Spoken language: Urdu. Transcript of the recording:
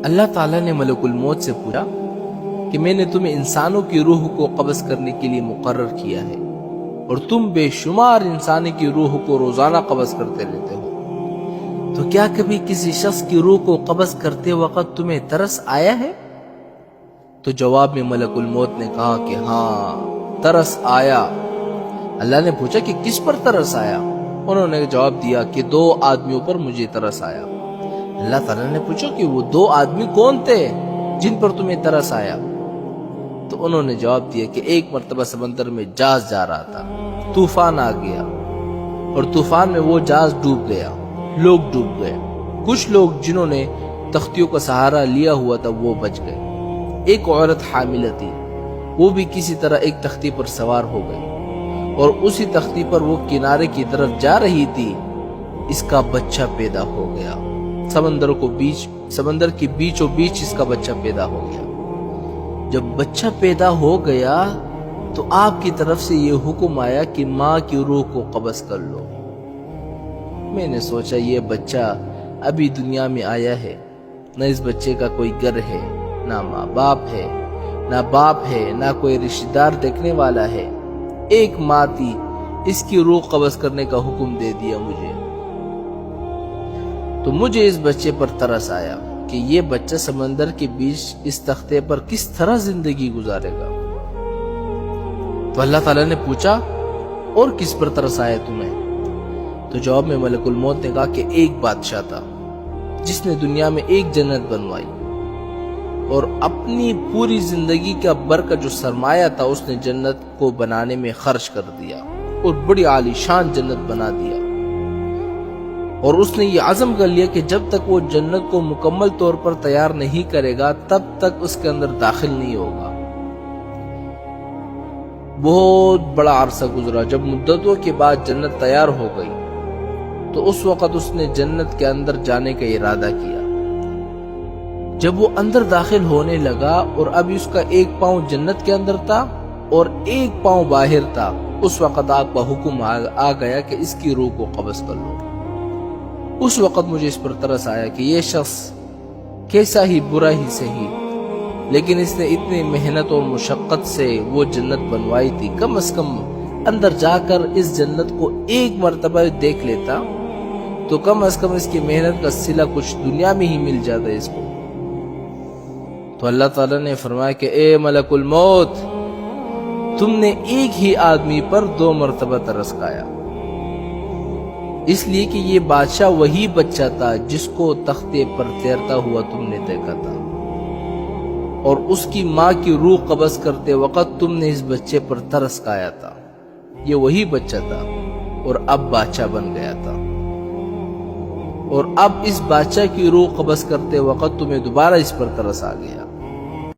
اللہ تعالیٰ نے ملک الموت سے پوچھا کہ میں نے تمہیں انسانوں کی روح کو قبض کرنے کے لیے مقرر کیا ہے اور تم بے شمار انسانی کی روح کو روزانہ قبض کرتے رہتے ہو، تو کیا کبھی کسی شخص کی روح کو قبض کرتے وقت تمہیں ترس آیا ہے؟ تو جواب میں ملک الموت نے کہا کہ ہاں، ترس آیا۔ اللہ نے پوچھا کہ کس پر ترس آیا؟ انہوں نے جواب دیا کہ 2 آدمیوں پر مجھے ترس آیا۔ اللہ تعالیٰ نے پوچھا کہ وہ 2 آدمی کون تھے جن پر تمہیں ترس آیا؟ تو انہوں نے جواب دیا کہ ایک مرتبہ سمندر میں جہاز جا رہا تھا، طوفان آ گیا اور طوفان میں وہ جہاز ڈوب گیا، لوگ ڈوب گئے۔ کچھ لوگ جنہوں نے تختیوں کا سہارا لیا ہوا تھا وہ بچ گئے۔ ایک عورت حاملہ تھی، وہ بھی کسی طرح ایک تختی پر سوار ہو گئی اور اسی تختی پر وہ کنارے کی طرف جا رہی تھی، اس کا بچہ پیدا ہو گیا۔ سمندر کے بیچوں بیچ اس کا بچہ پیدا ہو گیا۔ جب بچہ پیدا ہو گیا تو آپ کی طرف سے یہ حکم آیا کہ ماں کی روح کو قبض کر لو۔ میں نے سوچا یہ بچہ ابھی دنیا میں آیا ہے، نہ اس بچے کا کوئی گھر ہے، نہ ماں باپ ہے، نہ باپ ہے، نہ کوئی رشتہ دار دیکھنے والا ہے۔ ایک ماں تھی، اس کی روح قبض کرنے کا حکم دے دیا مجھے۔ تو مجھے اس بچے پر ترس آیا کہ یہ بچہ سمندر کے بیچ اس تختے پر کس طرح زندگی گزارے گا۔ تو اللہ تعالیٰ نے پوچھا اور کس پر ترس آیا تمہیں؟ تو جواب میں ملک الموت نے کہا کہ ایک بادشاہ تھا جس نے دنیا میں ایک جنت بنوائی اور اپنی پوری زندگی کا بھر جو سرمایہ تھا اس نے جنت کو بنانے میں خرچ کر دیا اور بڑی عالی شان جنت بنا دیا، اور اس نے یہ عزم کر لیا کہ جب تک وہ جنت کو مکمل طور پر تیار نہیں کرے گا تب تک اس کے اندر داخل نہیں ہوگا۔ بہت بڑا عرصہ گزرا، جب مدتوں کے بعد جنت تیار ہو گئی تو اس وقت اس نے جنت کے اندر جانے کا ارادہ کیا۔ جب وہ اندر داخل ہونے لگا اور اب اس کا ایک پاؤں جنت کے اندر تھا اور ایک پاؤں باہر تھا، اس وقت آپ کا حکم آ گیا کہ اس کی روح کو قبض کر لو۔ اس وقت مجھے اس پر ترس آیا کہ یہ شخص کیسا ہی برا ہی صحیح، لیکن اس نے اتنی محنت اور مشقت سے وہ جنت بنوائی تھی، کم از کم اندر جا کر اس جنت کو ایک مرتبہ دیکھ لیتا تو کم از کم اس کی محنت کا صلہ کچھ دنیا میں ہی مل جاتا ہے اس کو۔ تو اللہ تعالیٰ نے فرمایا کہ اے ملک الموت، تم نے ایک ہی آدمی پر 2 مرتبہ ترس کھایا، اس لیے کہ یہ بادشاہ وہی بچہ تھا جس کو تختے پر تیرتا ہوا تم نے دیکھا تھا، اور اس کی ماں کی روح قبض کرتے وقت تم نے اس بچے پر ترس کھایا تھا۔ یہ وہی بچہ تھا اور اب بادشاہ بن گیا تھا، اور اب اس بادشاہ کی روح قبض کرتے وقت تمہیں دوبارہ اس پر ترس آ گیا۔